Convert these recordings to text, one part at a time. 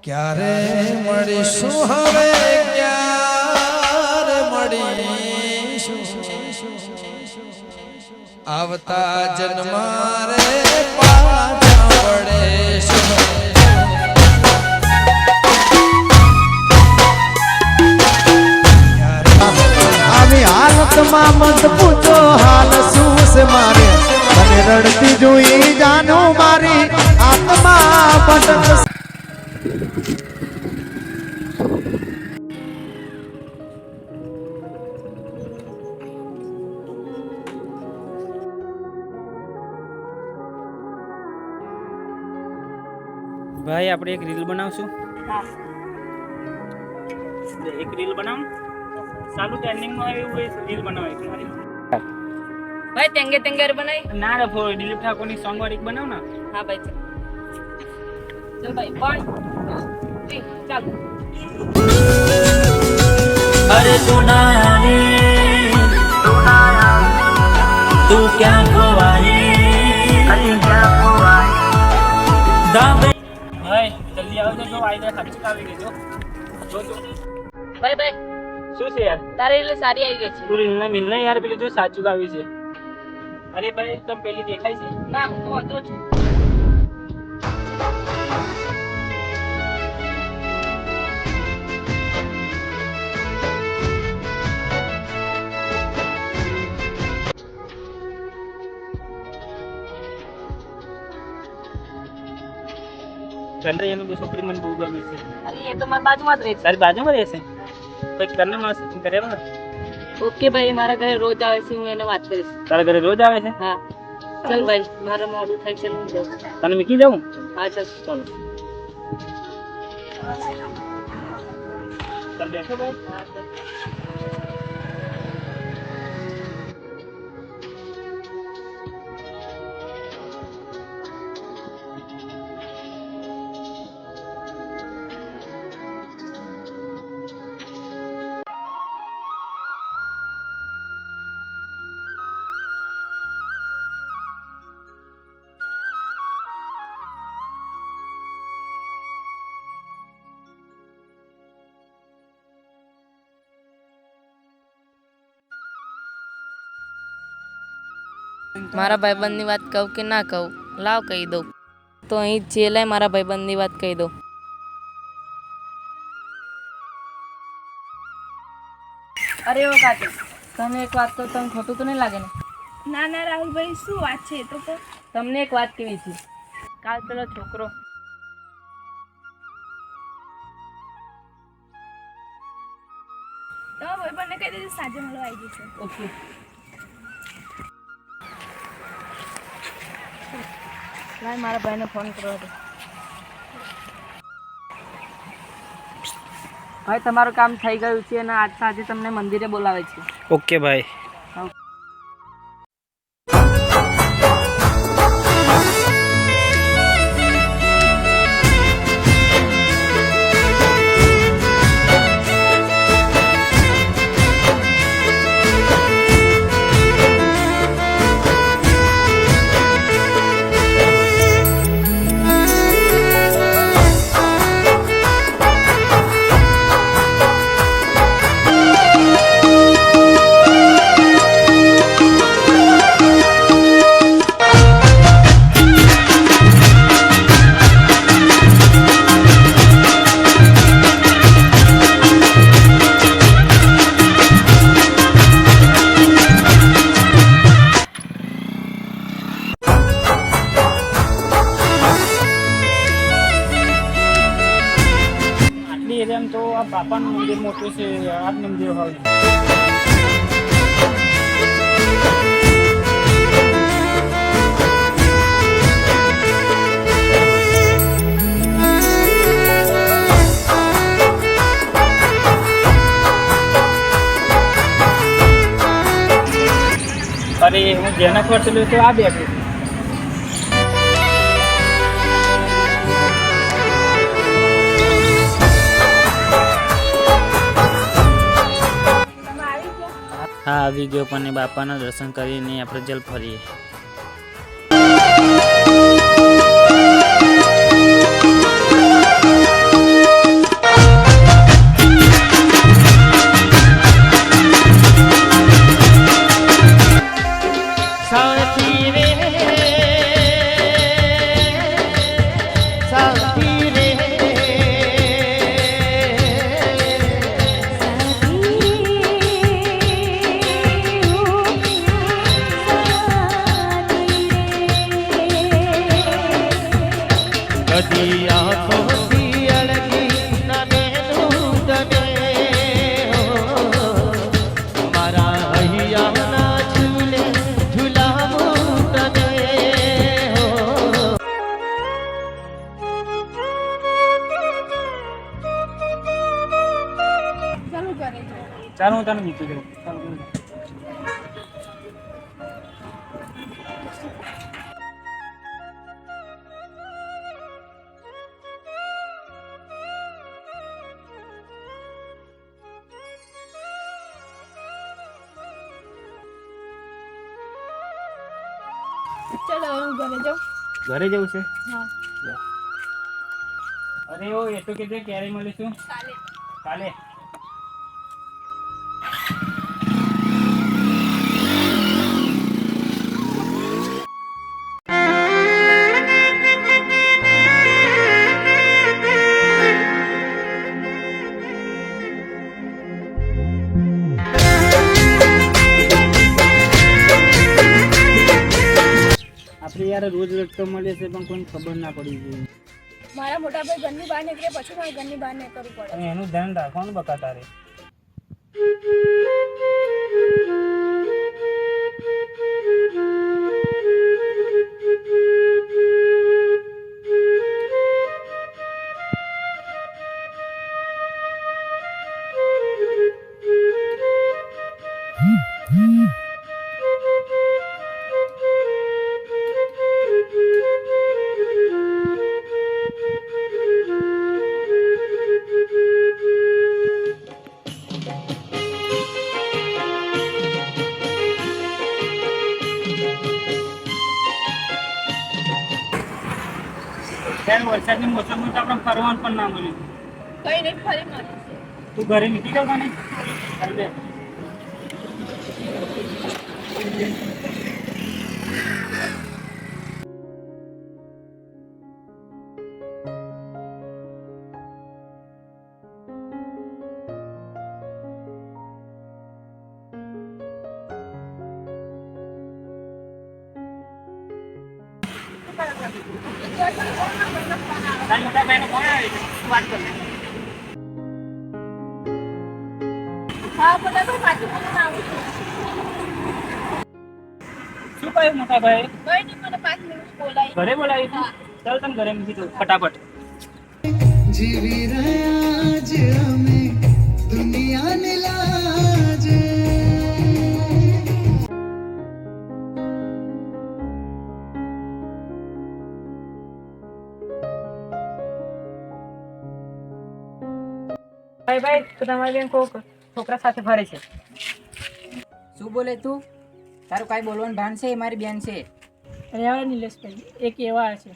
ક્યારે મળીશું હવે ક્યારે મળીશું આવતા જન્મારે પાછા વળીશું આવી હાલતમાં મત પૂછો હાલ શું છે મારે તને રડતી જોઈ જાનું મારી આત્મા ભટક ભાઈ આપણે એક રીલ બનાવશું. હા એક રીલ બનાવ સારું ટ્રેન્ડિંગમાં આવે એવું રીલ બનાવાય તમારી. ભાઈ તેંગે તેંગે બનાવી ના રે ફોર દિલીપ ઠાકોરની સોંગ વાળી બનાવ ને. હા ભાઈ ચાલ ભાઈ 1 2 3 ચાલો. अरे तू ना आने तू क्या खोवाई दाबे ભાઈ જલ્દી આવજો જો આવી જાય સાચું આવી ગયો જો જો ભાઈ ભાઈ શું છે યાર તારી એટલે સારી આવી ગઈ છે. તું રીલ ના મિલને યાર પેલી જો સાચું આવી છે. અરે ભાઈ તમ પેલી દેખાય છે ના હું તો જ ચંદ્રયાન ની છોકરી મને બહુ ગમે છે. અરે એ તો મારી બાજુમાં જ રહે છે. તારી બાજુમાં રહેશે કોઈ કરને મસ્ત કરે ને. ઓકે ભાઈ મારા ઘરે રોજ આવે છે હું એને વાત કરીશ. તારા ઘરે રોજ આવે છે. હા ચાલ ભાઈ મારે મોડું થાય છે હું જાઉં. તને મૂકી જાઉં. હા ચાલ ચાલો. ચાલ બેઠો ભાઈ. હા ચાલ. મારા ભાઈબંધની વાત કહું કે ના કહું લાવ કહી દઉં તો અહીં જેલાય મારા ભાઈબંધની વાત કહી દઉં. અરે ઓ કાચો તમે એક વાત કહું તમને ખોટું તો નહીં લાગે ને? ના ના રાહુલભાઈ શું વાત છે એ તો કહો. તમને એક વાત કેવી છે કાલ પેલો છોકરો તો ભાઈબંધને કહી દેજો સાંજે મળવા આવી જશે. ઓકે લાય મારા ભાઈને ફોન કરો હતો. ભાઈ તમારું કામ થઈ ગયું છે અને આજ સાંજે તમને મંદિરે બોલાવે છે. ઓકે ભાઈ. એમ તો આ બાપાનું મંદિર મોટું છે આ મંદિર હોય. અરે હું જેના ખર્ચ લ્યો તો આ બેઠું. હા આવી ગયો પણ બાપાના દર્શન કરીને આપણે જલ ફરીએ. ચાલ હું તને મૂકી દઉં. ચાલ ચલો હવે હું ઘરે જાઉં. ઘરે જવું છે? હા. અરે ઓ એ તો કીધું ક્યારે મળીશું? કાલે. કાલે. આપણે યાર રોજ રોજ તો મળીએ છે પણ કોઈને ખબર ના પડી જોઈએ. મારા મોટા ભાઈ ઘરની બહાર નીકળે પછી મારે ઘરની બહાર નીકળવું પડે. અને એનું ધ્યાન રાખવાનું બકા તારે. ત્યારે વરસાદની મોસમમાં તો આપણે ફરવાનું પણ ના મળ્યું. કઈ નહીં ફરી મળીશું. તું ઘરે નીકળી જાવ ને. ચાલ બે. તારી મોટા ભાઈનો ફોન આવ્યો છે. તું વાત કર લે. હા મોટા ભાઈ પાછું મને આવું છું. શું કહ્યું મોટા ભાઈ? કઈ નહીં મને 5 મિનિટ બોલાવી. ઘરે બોલાવી તું? ચાલ તમે ઘરે મૂકી દઉં ફટાફટ. જીવી રહ્યા જ અમે દુનિયાને લાજે. ભાઈ ભાઈ તો તમારી બેન કોક છોકરા સાથે ફરે છે. શું બોલે તું? તારું કાંઈ બોલવાનું ભાન છે? એ મારી બેન છે. અરે હવે નિલેશભાઈ એ કેવા છે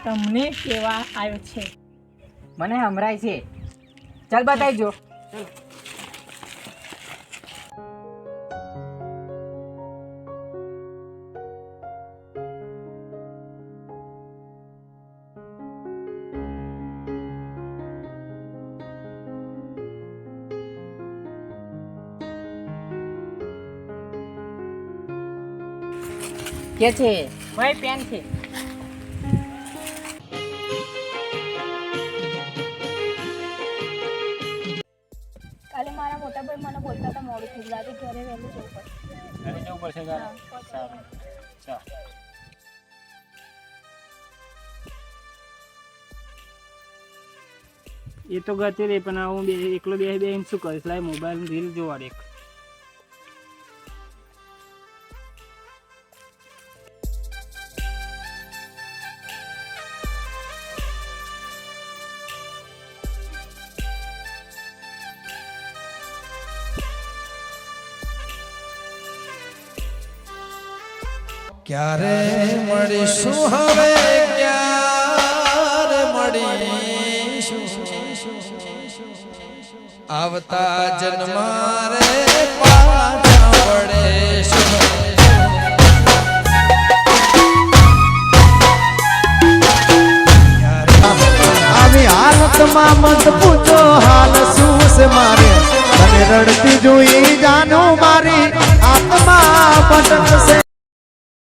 તમને કેવા આવ્યો છે? મને હમરાય છે. ચાલ બતાવી જો. કે છે ભાઈ પેન છે. કાલે મારા મોટા ભાઈ મને બોલતા હતા મોડું થઈ ગયું. આજે ઘરે વહેલું જવું પડશે. ઘરે જવું પડશે તારે. સારું. ચાલ. એ તો ગતિ રે પણ હું એકલો બે શું કરીશ? લાય મોબાઈલ રીલ જોવા એક. ક્યારે મળીશું હવે ક્યારે મળીશું આવતા જન્મારે પાછા વળીશું આવી હાલતમાં મત પૂછો હાલ શું